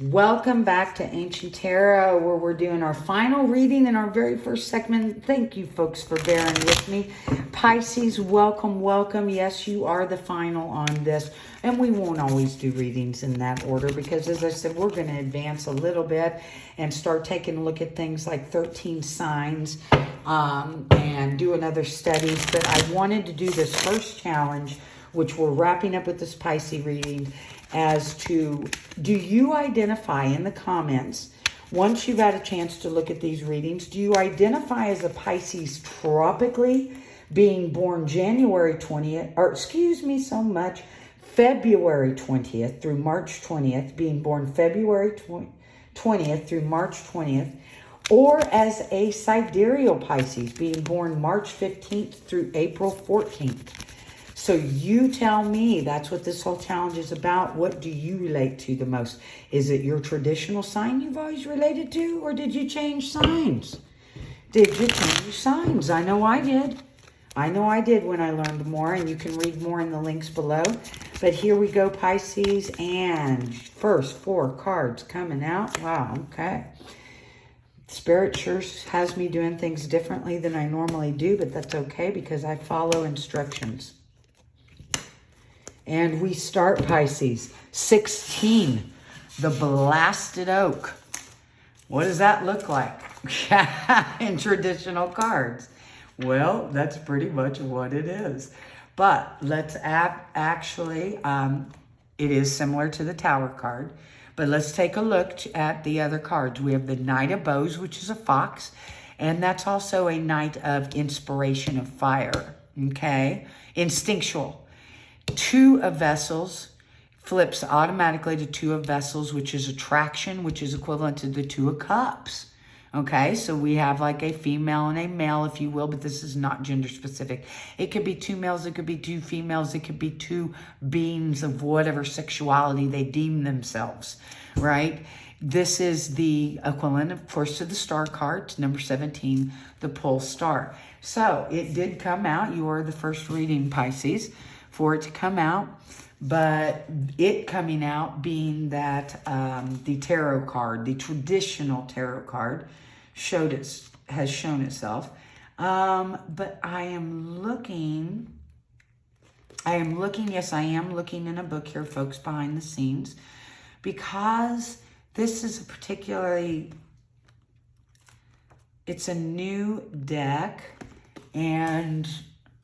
Welcome back to Ancient Tarot, where we're doing our final reading in our very first segment. Thank you, folks, for bearing with me. Pisces, welcome, welcome. Yes, you are the final on this. And we won't always do readings in that order because, as I said, we're going to advance a little bit and start taking a look at things like 13 signs and do another studies. But I wanted to do this first challenge, which we're wrapping up with this Pisces reading, as to, do you identify in the comments, once you've had a chance to look at these readings, do you identify as a Pisces tropically, being born January 20th, or excuse me so much, February 20th through March 20th, being born February 20th through March 20th, or as a sidereal Pisces, being born March 15th through April 14th? So you tell me. That's what this whole challenge is about. What do you relate to the most? Is it your traditional sign you've always related to, or did you change signs? Did you change signs? I know I did. I know I did when I learned more, and you can read more in the links below. But here we go, Pisces, and first 4 cards coming out. Wow, okay. Spirit sure has me doing things differently than I normally do, but that's okay because I follow instructions. And we start, Pisces, 16, the blasted oak. What does that look like in traditional cards? Well, that's pretty much what it is. But let's actually, it is similar to the Tower card. But let's take a look at the other cards. We have the Knight of Bows, which is a fox. And that's also a Knight of Inspiration of Fire. Okay? Instinctual. 2 of Vessels flips automatically to 2 of Vessels, which is attraction, which is equivalent to the 2 of Cups. Okay, so we have like a female and a male, if you will, but this is not gender specific. It could be 2 males, it could be 2 females, it could be 2 beings of whatever sexuality they deem themselves, right? This is the equivalent, of course, to the star card, number 17, the pole star. So it did come out. You are the first reading, Pisces, for it to come out, but it coming out being that the tarot card, the traditional tarot card, has shown itself. But I am looking, yes, I am looking in a book here, folks, behind the scenes, because this is a particularly, it's a new deck, and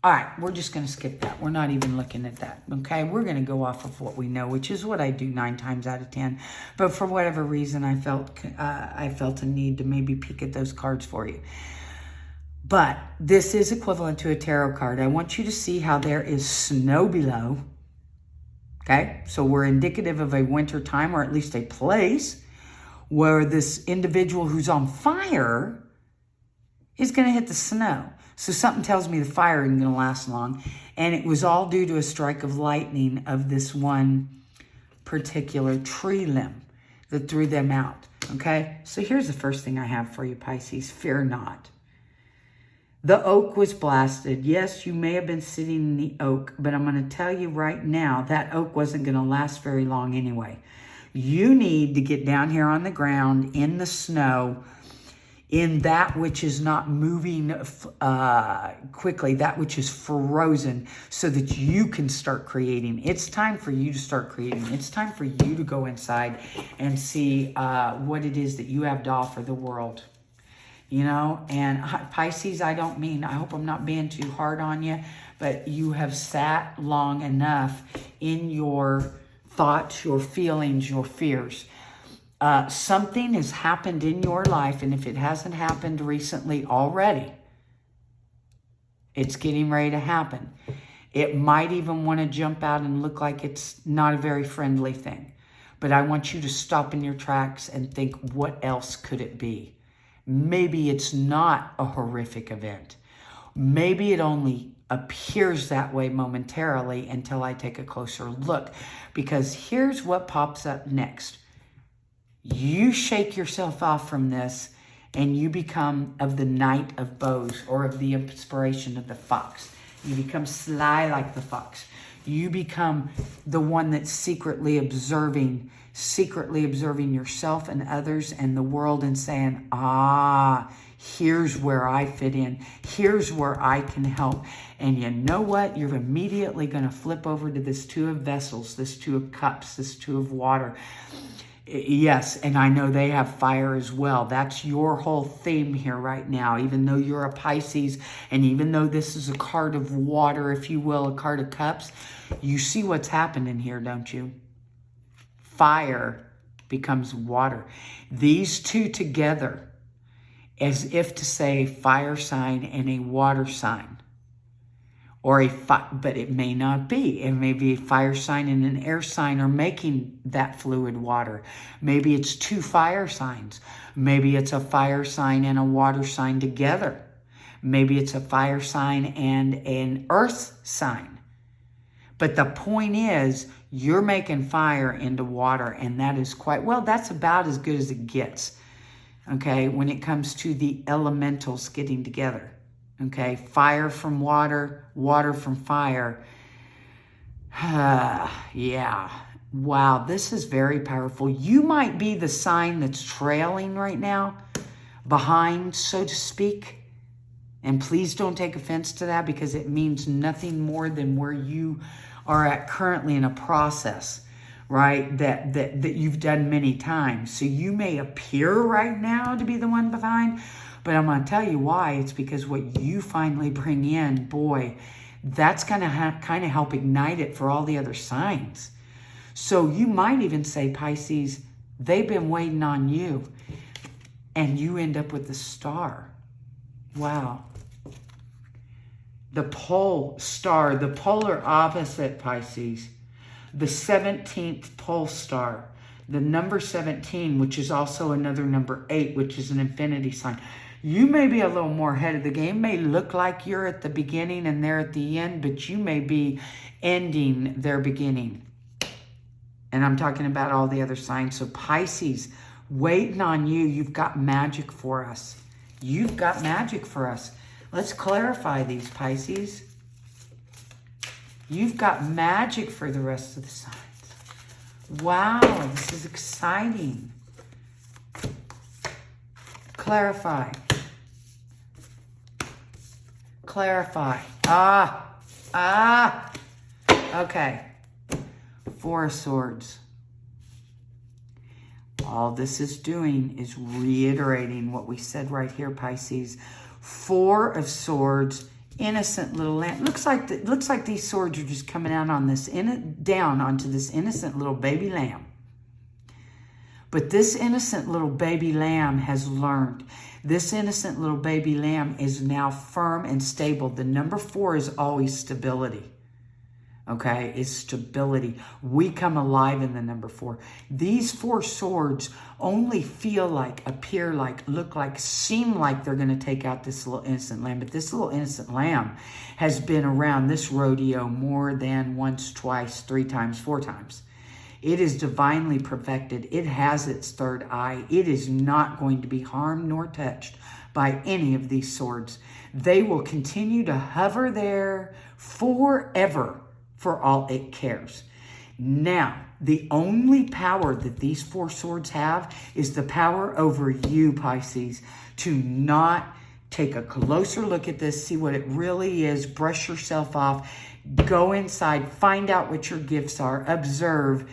all right, we're just going to skip that. We're not even looking at that, okay? We're going to go off of what we know, which is what I do 9 times out of 10. But for whatever reason, I felt a need to maybe peek at those cards for you. But this is equivalent to a tarot card. I want you to see how there is snow below, okay? So we're indicative of a winter time, or at least a place where this individual who's on fire is going to hit the snow. So something tells me the fire isn't going to last long. And it was all due to a strike of lightning of this one particular tree limb that threw them out. Okay? So here's the first thing I have for you, Pisces. Fear not. The oak was blasted. Yes, you may have been sitting in the oak, but I'm going to tell you right now, that oak wasn't going to last very long anyway. You need to get down here on the ground in the snow, in that which is not moving quickly, that which is frozen, so that you can start creating. It's time for you to start creating. It's time for you to go inside and see what it is that you have to offer the world. You know, and Pisces, I hope I'm not being too hard on you, but you have sat long enough in your thoughts, your feelings, your fears. Something has happened in your life, and if it hasn't happened recently already, it's getting ready to happen. It might even want to jump out and look like it's not a very friendly thing. But I want you to stop in your tracks and think, what else could it be? Maybe it's not a horrific event. Maybe it only appears that way momentarily until I take a closer look. Because here's what pops up next. You shake yourself off from this and you become of the Knight of Bows, or of the inspiration of the fox. You become sly like the fox. You become the one that's secretly observing, secretly observing yourself and others and the world and saying, here's where I fit in. Here's where I can help. And you know what? You're immediately going to flip over to this Two of Vessels, this Two of Cups, this Two of Water. Yes, and I know they have fire as well. That's your whole theme here right now. Even though you're a Pisces, and even though this is a card of water, if you will, a card of cups, you see what's happening here, don't you? Fire becomes water. These two together, as if to say fire sign and a water sign. Or but it may not be. It may be a fire sign and an air sign are making that fluid water. Maybe it's two fire signs. Maybe it's a fire sign and a water sign together. Maybe it's a fire sign and an earth sign. But the point is, you're making fire into water, and that is quite, well, that's about as good as it gets, okay, when it comes to the elementals getting together. Okay, fire from water, water from fire. Yeah. Wow, this is very powerful. You might be the sign that's trailing right now, behind, so to speak. And please don't take offense to that, because it means nothing more than where you are at currently in a process, right? That you've done many times. So you may appear right now to be the one behind, but I'm going to tell you why. It's because what you finally bring in, boy, that's going to kind of help ignite it for all the other signs. So you might even say, Pisces, they've been waiting on you, and you end up with the Star. Wow. The pole star, the polar opposite, Pisces. The 17th pole star. The number 17, which is also another number 8, which is an infinity sign. You may be a little more ahead of the game. May look like you're at the beginning and they're at the end, but you may be ending their beginning. And I'm talking about all the other signs. So Pisces, waiting on you. You've got magic for us. You've got magic for us. Let's clarify these, Pisces. You've got magic for the rest of the signs. Wow, this is exciting. Clarify. Clarify. Okay. Four of Swords. All this is doing is reiterating what we said right here, Pisces. Four of Swords, innocent little lamb. Looks like these swords are just coming out on this, down onto this innocent little baby lamb. But this innocent little baby lamb has learned. This innocent little baby lamb is now firm and stable. The number 4 is always stability. Okay, is stability. We come alive in the number 4. These 4 swords only feel like, appear like, look like, seem like they're going to take out this little innocent lamb. But this little innocent lamb has been around this rodeo more than once, twice, 3 times, 4 times. It is divinely perfected. It has its third eye. It is not going to be harmed nor touched by any of these swords. They will continue to hover there forever for all it cares. Now, the only power that these 4 swords have is the power over you, Pisces, to not take a closer look at this, see what it really is, brush yourself off, go inside, find out what your gifts are, observe,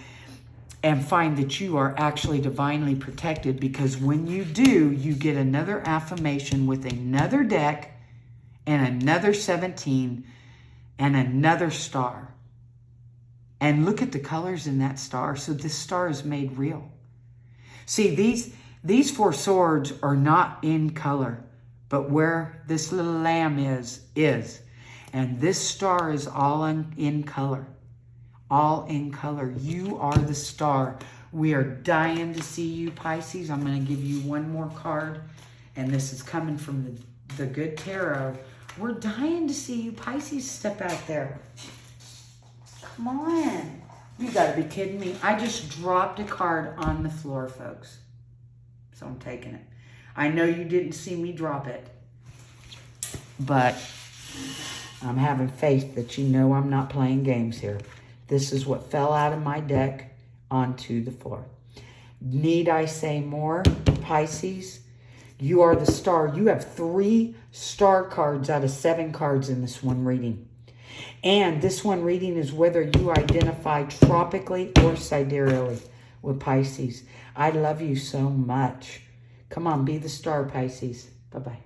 and find that you are actually divinely protected, because when you do, you get another affirmation with another deck and another 17 and another star. And look at the colors in that star. So this star is made real. See, these 4 swords are not in color, but where this little lamb is. And this star is all in color. All in color. You are the star. We are dying to see you, Pisces. I'm going to give you one more card. And this is coming from the good tarot. We're dying to see you, Pisces. Step out there. Come on. You got to be kidding me. I just dropped a card on the floor, folks. So I'm taking it. I know you didn't see me drop it. But I'm having faith that you know I'm not playing games here. This is what fell out of my deck onto the floor. Need I say more, Pisces? You are the star. You have 3 star cards out of 7 cards in this one reading. And this one reading is whether you identify tropically or sidereally with Pisces. I love you so much. Come on, be the star, Pisces. Bye-bye.